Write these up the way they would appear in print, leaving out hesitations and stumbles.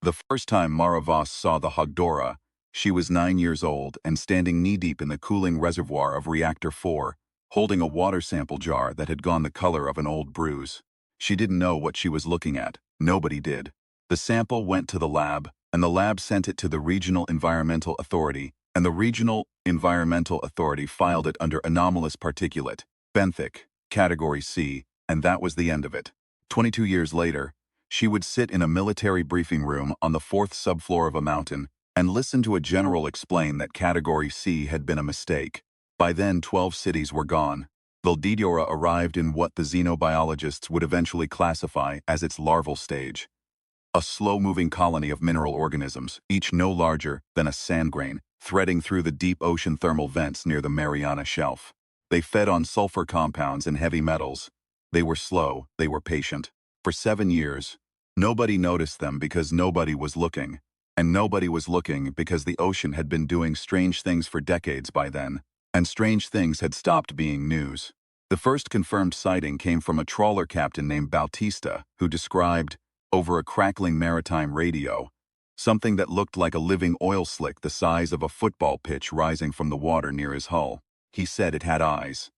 The first time Mara Voss saw the Hogdora, she was 9 years old and standing knee-deep in the cooling reservoir of Reactor 4, holding a water sample jar that had gone the color of an old bruise. She didn't know what she was looking at. Nobody did. The sample went to the lab, and the lab sent it to the Regional Environmental Authority, and the Regional Environmental Authority filed it under anomalous particulate, benthic, category C, and that was the end of it. 22 years later, she would sit in a military briefing room on the 4th subfloor of a mountain and listen to a general explain that Category C had been a mistake. By then, 12 cities were gone. Vildidora arrived in what the xenobiologists would eventually classify as its larval stage. A slow-moving colony of mineral organisms, each no larger than a sand grain, threading through the deep ocean thermal vents near the Mariana Shelf. They fed on sulfur compounds and heavy metals. They were slow, they were patient. For 7 years, nobody noticed them because nobody was looking. And nobody was looking because the ocean had been doing strange things for decades by then, and strange things had stopped being news. The first confirmed sighting came from a trawler captain named Bautista, who described, over a crackling maritime radio, something that looked like a living oil slick the size of a football pitch rising from the water near his hull. He said it had eyes.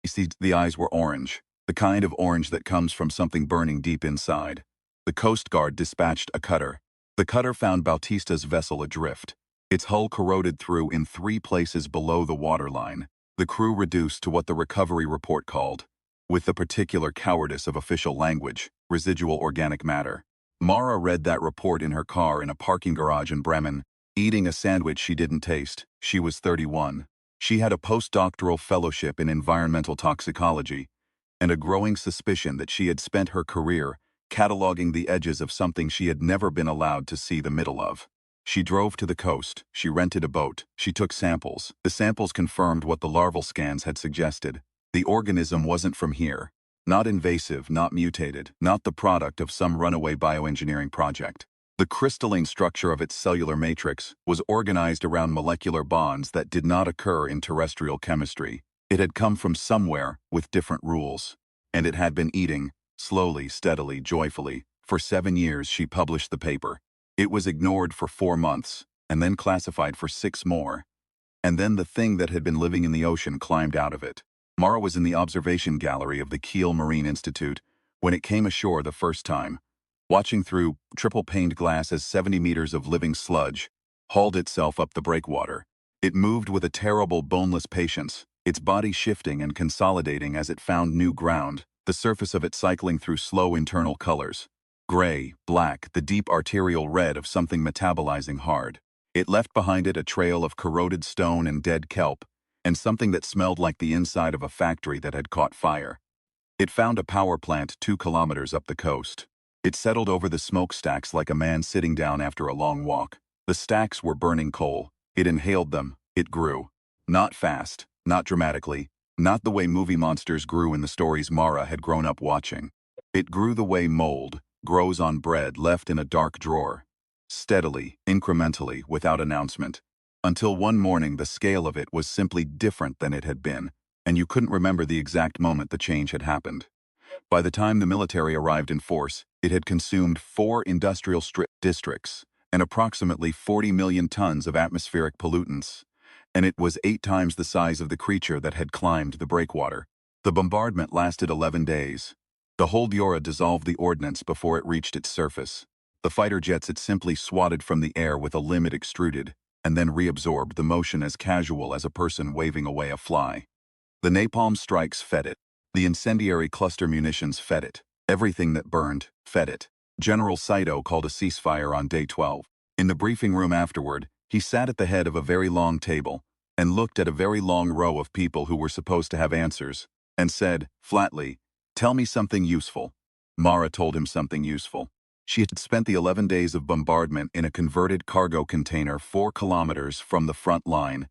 You see, the eyes were orange, the kind of orange that comes from something burning deep inside. The Coast Guard dispatched a cutter. The cutter found Bautista's vessel adrift, its hull corroded through in 3 places below the waterline. The crew reduced to what the recovery report called, with the particular cowardice of official language, residual organic matter. Mara read that report in her car in a parking garage in Bremen, eating a sandwich she didn't taste. She was 31. She had a postdoctoral fellowship in environmental toxicology, and a growing suspicion that she had spent her career cataloging the edges of something she had never been allowed to see the middle of. She drove to the coast, she rented a boat, she took samples. The samples confirmed what the larval scans had suggested. The organism wasn't from here. Not invasive, not mutated, not the product of some runaway bioengineering project. The crystalline structure of its cellular matrix was organized around molecular bonds that did not occur in terrestrial chemistry. It had come from somewhere with different rules. And it had been eating, slowly, steadily, joyfully. For 7 years she published the paper. It was ignored for 4 months, and then classified for 6 more. And then the thing that had been living in the ocean climbed out of it. Mara was in the observation gallery of the Kiel Marine Institute when it came ashore the first time, watching through triple-paned glass as 70 meters of living sludge hauled itself up the breakwater. It moved with a terrible boneless patience, its body shifting and consolidating as it found new ground, the surface of it cycling through slow internal colors. Gray, black, the deep arterial red of something metabolizing hard. It left behind it a trail of corroded stone and dead kelp, and something that smelled like the inside of a factory that had caught fire. It found a power plant 2 kilometers up the coast. It settled over the smokestacks like a man sitting down after a long walk. The stacks were burning coal. It inhaled them. It grew. Not fast, not dramatically, not the way movie monsters grew in the stories Mara had grown up watching. It grew the way mold grows on bread left in a dark drawer. Steadily, incrementally, without announcement. Until one morning the scale of it was simply different than it had been, and you couldn't remember the exact moment the change had happened. By the time the military arrived in force, it had consumed 4 industrial districts and approximately 40 million tons of atmospheric pollutants, and it was 8 times the size of the creature that had climbed the breakwater. The bombardment lasted 11 days. The Hogdora dissolved the ordnance before it reached its surface. The fighter jets it simply swatted from the air with a limb it extruded, and then reabsorbed the motion as casual as a person waving away a fly. The napalm strikes fed it. The incendiary cluster munitions fed it. Everything that burned fed it. General Saito called a ceasefire on day 12. In the briefing room afterward, he sat at the head of a very long table and looked at a very long row of people who were supposed to have answers, and said, flatly, "Tell me something useful." Mara told him something useful. She had spent the 11 days of bombardment in a converted cargo container 4 kilometers from the front line,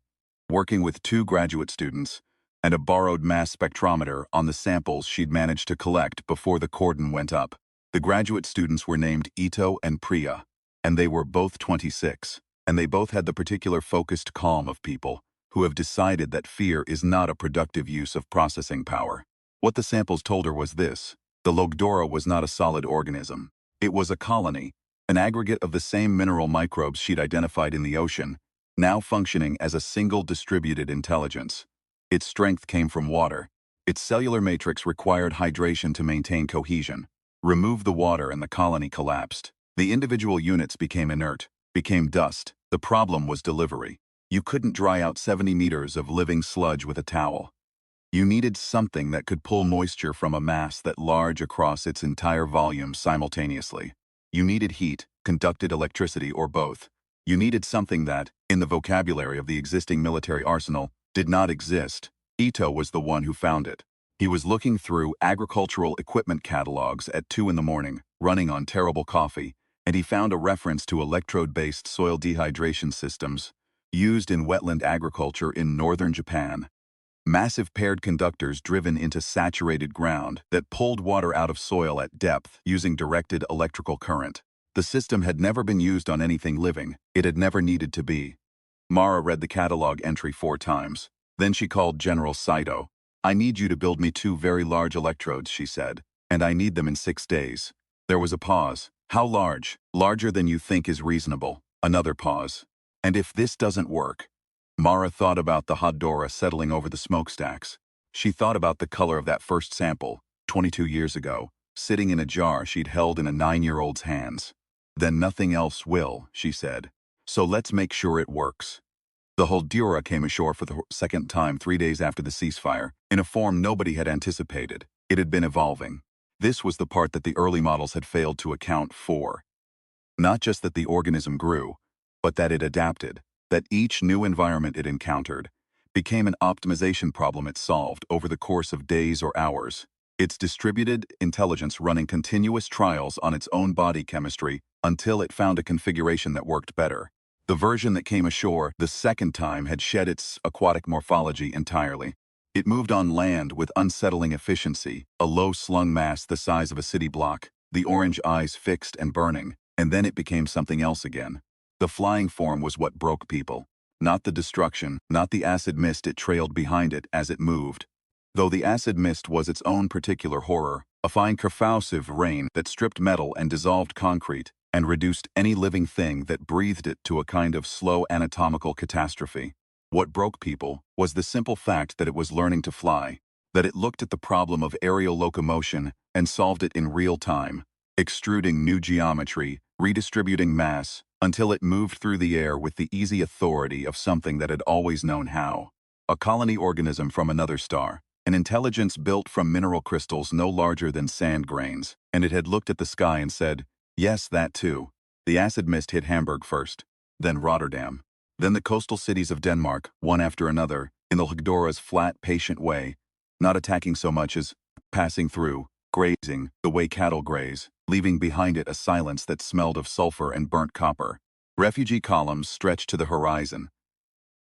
working with 2 graduate students and a borrowed mass spectrometer on the samples she'd managed to collect before the cordon went up. The graduate students were named Ito and Priya, and they were both 26, and they both had the particular focused calm of people who have decided that fear is not a productive use of processing power. What the samples told her was this: the Hogdora was not a solid organism. It was a colony, an aggregate of the same mineral microbes she'd identified in the ocean, now functioning as a single distributed intelligence. Its strength came from water. Its cellular matrix required hydration to maintain cohesion. Remove the water and the colony collapsed. The individual units became inert, became dust. The problem was delivery. You couldn't dry out 70 meters of living sludge with a towel. You needed something that could pull moisture from a mass that large across its entire volume simultaneously. You needed heat, conducted electricity, or both. You needed something that, in the vocabulary of the existing military arsenal, did not exist. Ito was the one who found it. He was looking through agricultural equipment catalogs at 2 in the morning, running on terrible coffee, and he found a reference to electrode-based soil dehydration systems used in wetland agriculture in northern Japan. Massive paired conductors driven into saturated ground that pulled water out of soil at depth using directed electrical current. The system had never been used on anything living. It had never needed to be. Mara read the catalog entry 4 times. Then she called General Saito. "I need you to build me 2 very large electrodes," she said, "and I need them in 6 days." There was a pause. "How large?" "Larger than you think is reasonable." Another pause. "And if this doesn't work?" Mara thought about the Hadora settling over the smokestacks. She thought about the color of that first sample, 22 years ago, sitting in a jar she'd held in a 9-year-old's hands. "Then nothing else will," she said. "So let's make sure it works." The Hadora came ashore for the second time 3 days after the ceasefire, in a form nobody had anticipated. It had been evolving. This was the part that the early models had failed to account for. Not just that the organism grew, but that it adapted, that each new environment it encountered became an optimization problem it solved over the course of days or hours, its distributed intelligence running continuous trials on its own body chemistry until it found a configuration that worked better. The version that came ashore the second time had shed its aquatic morphology entirely. It moved on land with unsettling efficiency, a low-slung mass the size of a city block, the orange eyes fixed and burning, and then it became something else again. The flying form was what broke people. Not the destruction, not the acid mist it trailed behind it as it moved. Though the acid mist was its own particular horror, a fine corrosive rain that stripped metal and dissolved concrete, and reduced any living thing that breathed it to a kind of slow anatomical catastrophe. What broke people was the simple fact that it was learning to fly, that it looked at the problem of aerial locomotion and solved it in real time, extruding new geometry, redistributing mass, until it moved through the air with the easy authority of something that had always known how. A colony organism from another star, an intelligence built from mineral crystals no larger than sand grains, and it had looked at the sky and said, "Yes, that too." The acid mist hit Hamburg first, then Rotterdam, then the coastal cities of Denmark, one after another, in the Hadora's flat, patient way, not attacking so much as passing through, grazing, the way cattle graze, leaving behind it a silence that smelled of sulfur and burnt copper. Refugee columns stretched to the horizon.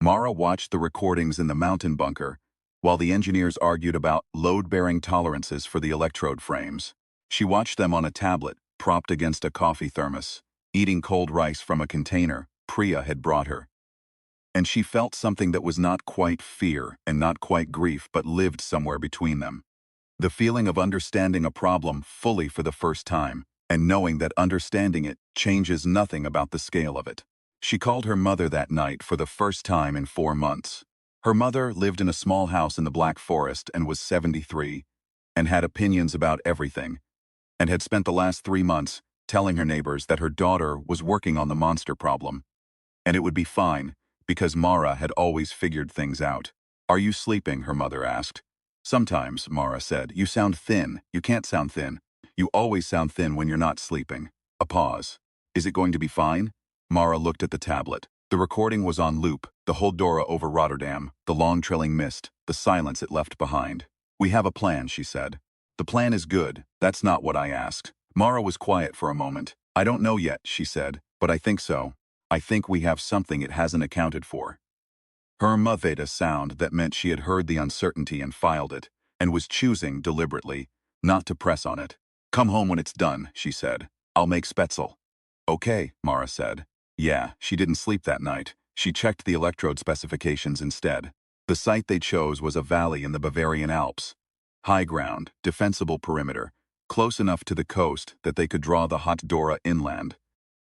Mara watched the recordings in the mountain bunker, while the engineers argued about load-bearing tolerances for the electrode frames. She watched them on a tablet, propped against a coffee thermos, eating cold rice from a container Priya had brought her. And she felt something that was not quite fear and not quite grief but lived somewhere between them. The feeling of understanding a problem fully for the first time, and knowing that understanding it changes nothing about the scale of it. She called her mother that night for the first time in 4 months. Her mother lived in a small house in the Black Forest and was 73, and had opinions about everything, and had spent the last 3 months telling her neighbors that her daughter was working on the monster problem. And it would be fine, because Mara had always figured things out. "Are you sleeping?" her mother asked. "Sometimes," Mara said. "You sound thin. You can't sound thin. You always sound thin when you're not sleeping." A pause. "Is it going to be fine?" Mara looked at the tablet. The recording was on loop, the Hadora over Rotterdam, the long trailing mist, the silence it left behind. "We have a plan," she said. "The plan is good. That's not what I asked." Mara was quiet for a moment. "I don't know yet," she said, "but I think so. I think we have something it hasn't accounted for." Her made a sound that meant she had heard the uncertainty and filed it, and was choosing, deliberately, not to press on it. "Come home when it's done," she said. "I'll make Spätzle." "Okay," Mara said. Yeah, she didn't sleep that night. She checked the electrode specifications instead. The site they chose was a valley in the Bavarian Alps. High ground, defensible perimeter, close enough to the coast that they could draw the Hadora inland.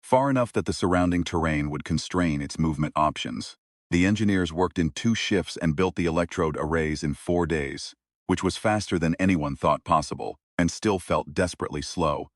far enough that the surrounding terrain would constrain its movement options. The engineers worked in 2 shifts and built the electrode arrays in 4 days, which was faster than anyone thought possible, and still felt desperately slow.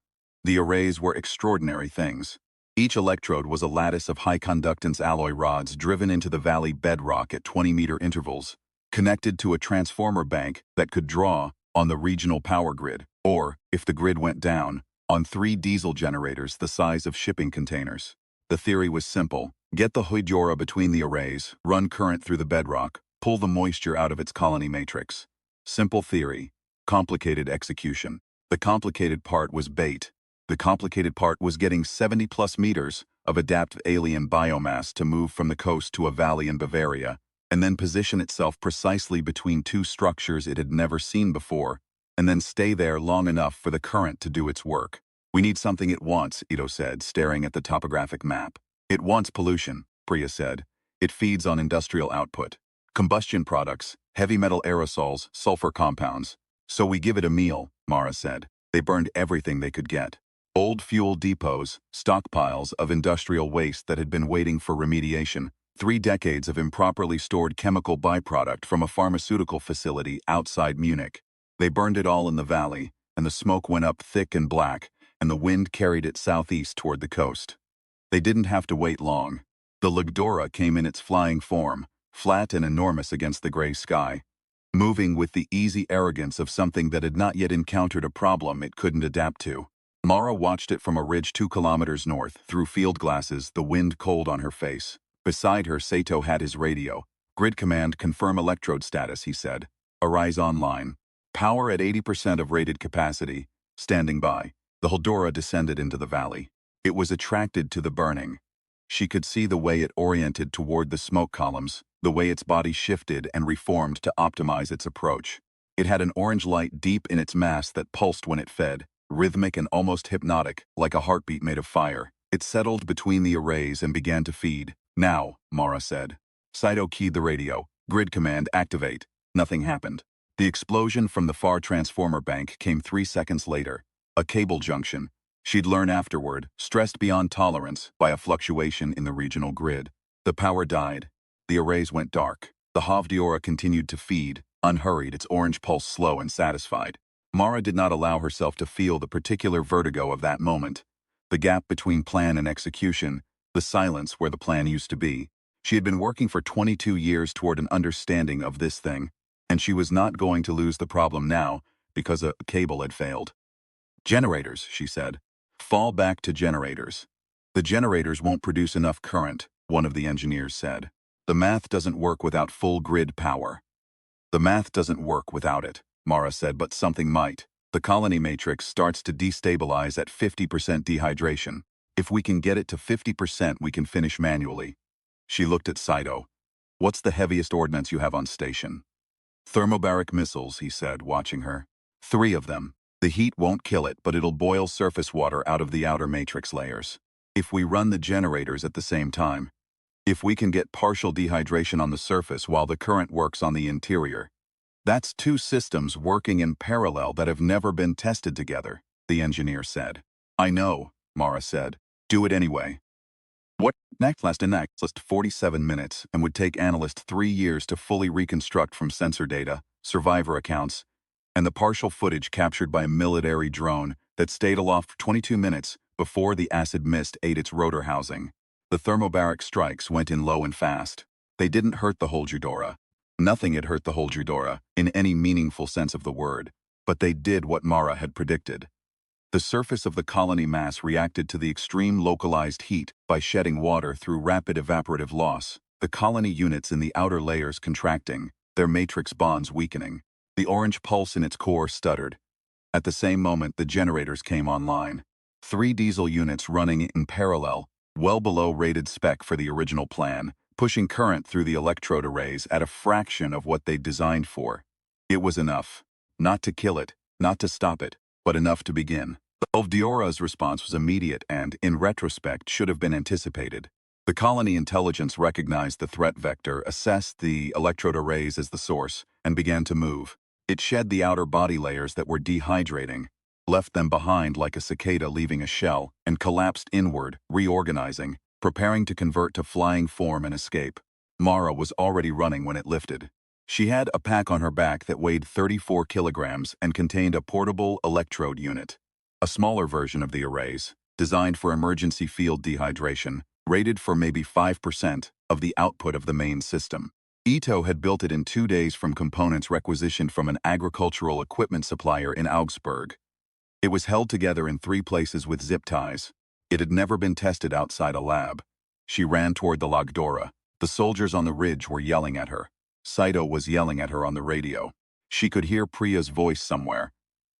The arrays were extraordinary things. Each electrode was a lattice of high-conductance alloy rods driven into the valley bedrock at 20-meter intervals, connected to a transformer bank that could draw on the regional power grid, or, if the grid went down, on 3 diesel generators the size of shipping containers. The theory was simple. Get the HFY-Infinity between the arrays, run current through the bedrock, pull the moisture out of its colony matrix. Simple theory, complicated execution. The complicated part was bait. The complicated part was getting 70-plus meters of adaptive alien biomass to move from the coast to a valley in Bavaria, and then position itself precisely between 2 structures it had never seen before, and then stay there long enough for the current to do its work. We need something it wants, Ito said, staring at the topographic map. It wants pollution, Priya said. It feeds on industrial output. Combustion products, heavy metal aerosols, sulfur compounds. So we give it a meal, Mara said. They burned everything they could get. Old fuel depots, stockpiles of industrial waste that had been waiting for remediation, 3 decades of improperly stored chemical byproduct from a pharmaceutical facility outside Munich. They burned it all in the valley, and the smoke went up thick and black, and the wind carried it southeast toward the coast. They didn't have to wait long. The Lugdora came in its flying form, flat and enormous against the gray sky, moving with the easy arrogance of something that had not yet encountered a problem it couldn't adapt to. Mara watched it from a ridge 2 kilometers north, through field glasses, the wind cold on her face. Beside her, Sato had his radio. Grid command, confirm electrode status, he said. Arise online. Power at 80% of rated capacity. Standing by. The Hildora descended into the valley. It was attracted to the burning. She could see the way it oriented toward the smoke columns, the way its body shifted and reformed to optimize its approach. It had an orange light deep in its mass that pulsed when it fed, rhythmic and almost hypnotic, like a heartbeat made of fire. It settled between the arrays and began to feed. Now, Mara said. Saito keyed the radio. Grid command, activate. Nothing happened. The explosion from the far transformer bank came 3 seconds later. A cable junction. She'd learn afterward, stressed beyond tolerance by a fluctuation in the regional grid. The power died. The arrays went dark. The HFY-Infinity continued to feed, unhurried, its orange pulse slow and satisfied. Mara did not allow herself to feel the particular vertigo of that moment. The gap between plan and execution, the silence where the plan used to be. She had been working for 22 years toward an understanding of this thing, and she was not going to lose the problem now because a cable had failed. Generators, she said. Fall back to generators. The generators won't produce enough current, one of the engineers said. The math doesn't work without full grid power. The math doesn't work without it, Mara said, but something might. The colony matrix starts to destabilize at 50% dehydration. If we can get it to 50%, we can finish manually. She looked at Saito. What's the heaviest ordnance you have on station? Thermobaric missiles, he said, watching her. 3 of them. The heat won't kill it, but it'll boil surface water out of the outer matrix layers. If we run the generators at the same time, if we can get partial dehydration on the surface while the current works on the interior, that's 2 systems working in parallel that have never been tested together, the engineer said. I know, Mara said. Do it anyway. What next lasted 47 minutes and would take analysts 3 years to fully reconstruct from sensor data, survivor accounts, and the partial footage captured by a military drone that stayed aloft for 22 minutes before the acid mist ate its rotor housing. The thermobaric strikes went in low and fast. They didn't hurt the HFY-Infinity. Nothing had hurt the HFY-Infinity in any meaningful sense of the word, but they did what Mara had predicted. The surface of the colony mass reacted to the extreme localized heat by shedding water through rapid evaporative loss, the colony units in the outer layers contracting, their matrix bonds weakening. The orange pulse in its core stuttered. At the same moment, the generators came online. 3 diesel units running in parallel, well below rated spec for the original plan, pushing current through the electrode arrays at a fraction of what they'd designed for. It was enough. Not to kill it, not to stop it, but enough to begin. The HFY-Infinity's response was immediate and, in retrospect, should have been anticipated. The colony intelligence recognized the threat vector, assessed the electrode arrays as the source, and began to move. It shed the outer body layers that were dehydrating. left them behind like a cicada leaving a shell, and collapsed inward, reorganizing, preparing to convert to flying form and escape. Mara was already running when it lifted. She had a pack on her back that weighed 34 kilograms and contained a portable electrode unit, a smaller version of the arrays, designed for emergency field dehydration, rated for maybe 5% of the output of the main system. Ito had built it in 2 days from components requisitioned from an agricultural equipment supplier in Augsburg. It was held together in 3 places with zip ties. It had never been tested outside a lab. She ran toward the Lagdora. The soldiers on the ridge were yelling at her. Saito was yelling at her on the radio. She could hear Priya's voice somewhere.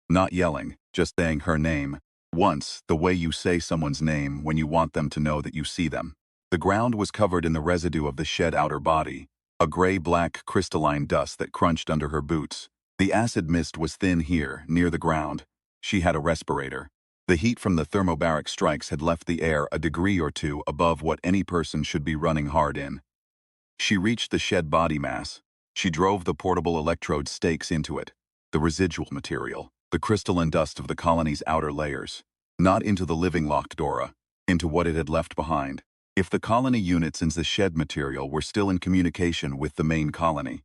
Not yelling, just saying her name. Once, the way you say someone's name when you want them to know that you see them. The ground was covered in the residue of the shed outer body, a gray-black crystalline dust that crunched under her boots. The acid mist was thin here, near the ground. She had a respirator. The heat from the thermobaric strikes had left the air a degree or two above what any person should be running hard in. She reached the shed body mass. She drove the portable electrode stakes into it, the residual material, the crystalline dust of the colony's outer layers. Not into the living Lagdora, into what it had left behind. If the colony units in the shed material were still in communication with the main colony.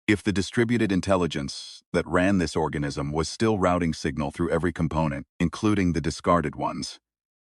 If the distributed intelligence that ran this organism was still routing signal through every component, including the discarded ones,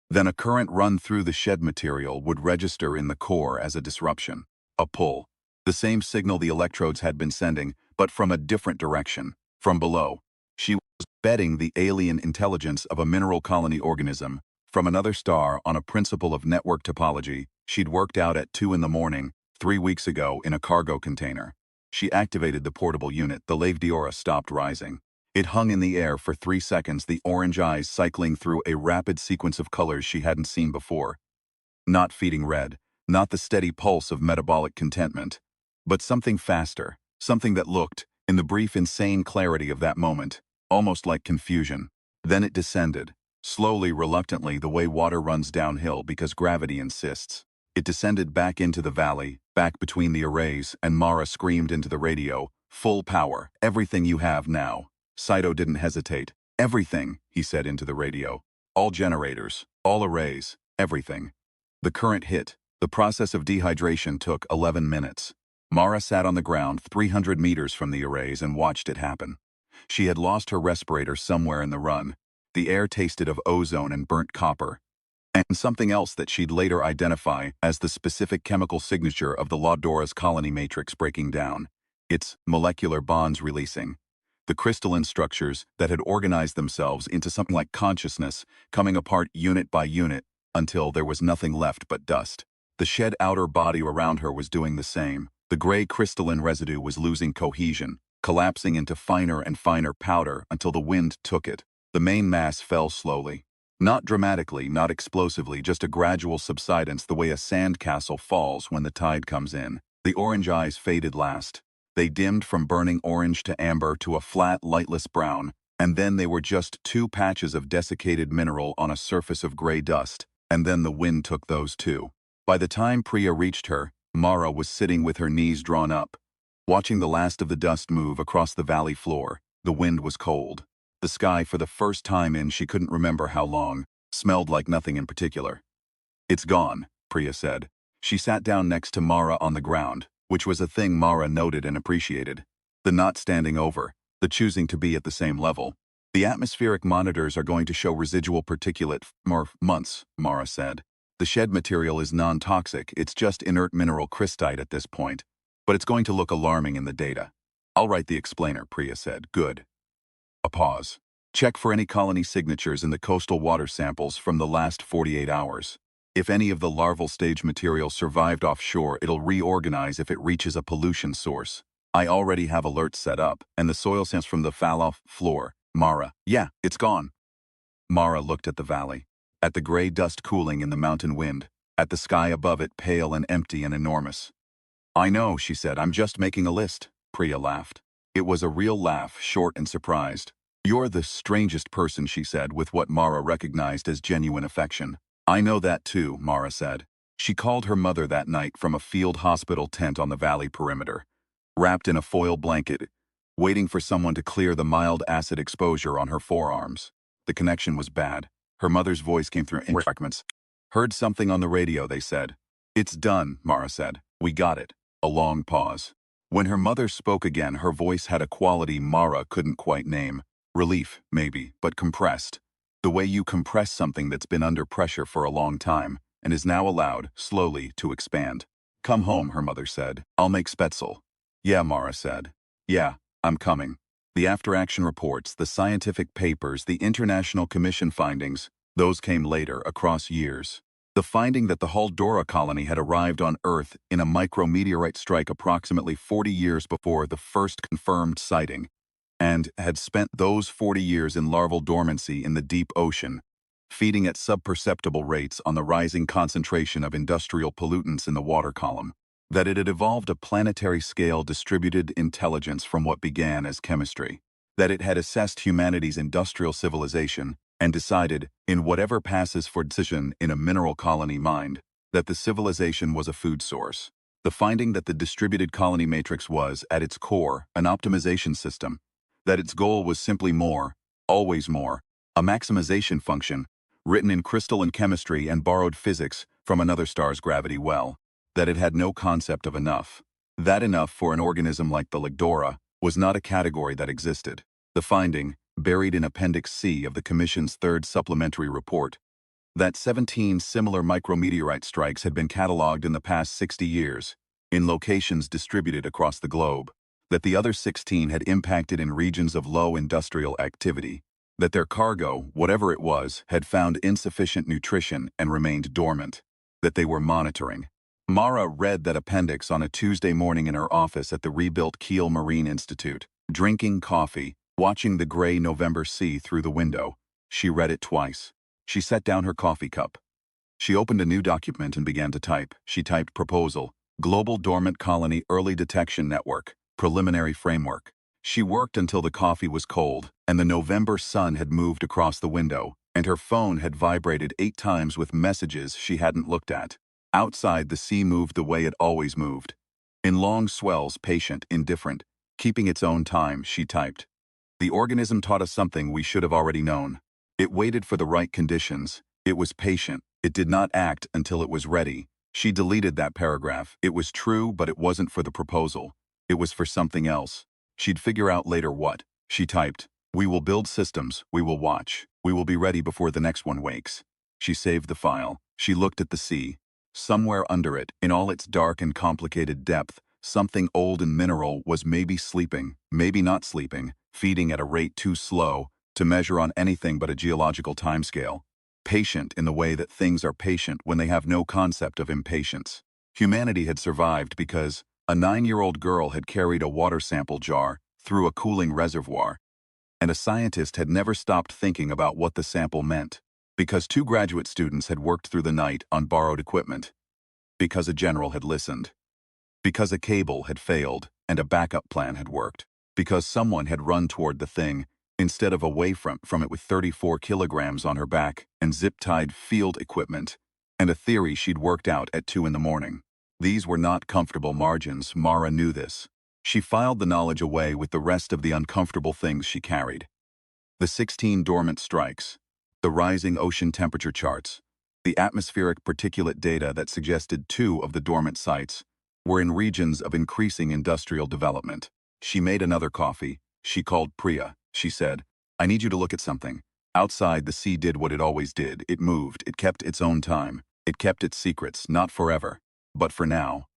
then a current run through the shed material would register in the core as a disruption, a pull. The same signal the electrodes had been sending, but from a different direction, from below. She was betting the alien intelligence of a mineral colony organism from another star on a principle of network topology she'd worked out at 2 in the morning, 3 weeks ago in a cargo container. She activated the portable unit. The Lagdora stopped rising. It hung in the air for 3 seconds, the orange eyes cycling through a rapid sequence of colors she hadn't seen before. Not feeding red, not the steady pulse of metabolic contentment, but something faster, something that looked, in the brief insane clarity of that moment, almost like confusion. Then it descended, slowly, reluctantly, the way water runs downhill because gravity insists. It descended back into the valley, back between the arrays, and Mara screamed into the radio, "Full power, everything you have now." Saito didn't hesitate. "Everything," he said into the radio. "All generators, all arrays, everything." The current hit. The process of dehydration took 11 minutes. Mara sat on the ground 300 meters from the arrays and watched it happen. She had lost her respirator somewhere in the run. The air tasted of ozone and burnt copper, and something else that she'd later identify as the specific chemical signature of the Lagdora's colony matrix breaking down, its molecular bonds releasing. The crystalline structures that had organized themselves into something like consciousness, coming apart unit by unit until there was nothing left but dust. The shed outer body around her was doing the same. The gray crystalline residue was losing cohesion, collapsing into finer and finer powder until the wind took it. The main mass fell slowly. Not dramatically, not explosively, just a gradual subsidence, the way a sandcastle falls when the tide comes in. The orange eyes faded last. They dimmed from burning orange to amber to a flat, lightless brown, and then they were just 2 patches of desiccated mineral on a surface of gray dust, and then the wind took those too. By the time Priya reached her, Mara was sitting with her knees drawn up, watching the last of the dust move across the valley floor. The wind was cold. The sky, for the first time in she couldn't remember how long, smelled like nothing in particular. "It's gone," Priya said. She sat down next to Mara on the ground, which was a thing Mara noted and appreciated. The not standing over, the choosing to be at the same level. "The atmospheric monitors are going to show residual particulate for months," Mara said. "The shed material is non-toxic, it's just inert mineral crystite at this point. But it's going to look alarming in the data." "I'll write the explainer," Priya said. "Good." A pause. "Check for any colony signatures in the coastal water samples from the last 48 hours. If any of the larval stage material survived offshore, it'll reorganize if it reaches a pollution source. I already have alerts set up, and the soil samples from the fallow floor." Mara: "Yeah, it's gone." Mara looked at the valley, at the gray dust cooling in the mountain wind, at the sky above it pale and empty and enormous. "I know," she said. "I'm just making a list." Priya laughed. It was a real laugh, short and surprised. "You're the strangest person," she said, with what Mara recognized as genuine affection. "I know that too," Mara said. She called her mother that night from a field hospital tent on the valley perimeter, wrapped in a foil blanket, waiting for someone to clear the mild acid exposure on her forearms. The connection was bad. Her mother's voice came through in fragments. Heard something on the radio, they said. It's done, Mara said. We got it. A long pause. When her mother spoke again, her voice had a quality Mara couldn't quite name. Relief, maybe, but compressed. The way you compress something that's been under pressure for a long time and is now allowed, slowly, to expand. Come home, her mother said. I'll make Spätzle. Yeah, Mara said. Yeah, I'm coming. The after-action reports, the scientific papers, the International Commission findings, those came later, across years. The finding that the Haldora colony had arrived on Earth in a micrometeorite strike approximately 40 years before the first confirmed sighting, and had spent those 40 years in larval dormancy in the deep ocean, feeding at subperceptible rates on the rising concentration of industrial pollutants in the water column. That it had evolved a planetary-scale distributed intelligence from what began as chemistry. That it had assessed humanity's industrial civilization and decided, in whatever passes for decision in a mineral colony mind, that the civilization was a food source. The finding that the distributed colony matrix was, at its core, an optimization system. That its goal was simply more, always more, a maximization function, written in crystal and chemistry and borrowed physics from another star's gravity well. That it had no concept of enough. That enough for an organism like the Haldora was not a category that existed. The finding, buried in Appendix C of the Commission's third supplementary report, that 17 similar micrometeorite strikes had been catalogued in the past 60 years, in locations distributed across the globe, that the other 16 had impacted in regions of low industrial activity, that their cargo, whatever it was, had found insufficient nutrition and remained dormant, that they were monitoring. Mara read that appendix on a Tuesday morning in her office at the rebuilt Kiel Marine Institute, drinking coffee, watching the gray November sea through the window. She read it twice. She set down her coffee cup. She opened a new document and began to type. She typed proposal, Global Dormant Colony Early Detection Network, Preliminary Framework. She worked until the coffee was cold, and the November sun had moved across the window, and her phone had vibrated 8 times with messages she hadn't looked at. Outside, the sea moved the way it always moved. In long swells, patient, indifferent, keeping its own time, she typed. The organism taught us something we should have already known. It waited for the right conditions. It was patient. It did not act until it was ready. She deleted that paragraph. It was true, but it wasn't for the proposal. It was for something else. She'd figure out later what. She typed, we will build systems. We will watch. We will be ready before the next one wakes. She saved the file. She looked at the sea. Somewhere under it, in all its dark and complicated depth, something old and mineral was maybe sleeping, maybe not sleeping, feeding at a rate too slow to measure on anything but a geological timescale. Patient in the way that things are patient when they have no concept of impatience. Humanity had survived because a 9-year-old girl had carried a water sample jar through a cooling reservoir, and a scientist had never stopped thinking about what the sample meant. Because 2 graduate students had worked through the night on borrowed equipment. Because a general had listened. Because a cable had failed and a backup plan had worked. Because someone had run toward the thing instead of away from it with 34 kilograms on her back and zip-tied field equipment and a theory she'd worked out at 2 in the morning. These were not comfortable margins. Mara knew this. She filed the knowledge away with the rest of the uncomfortable things she carried. The 16 dormant strikes. The rising ocean temperature charts, the atmospheric particulate data that suggested 2 of the dormant sites were in regions of increasing industrial development. She made another coffee. She called Priya. She said, I need you to look at something. Outside, the sea did what it always did. It moved. It kept its own time. It kept its secrets, not forever, but for now.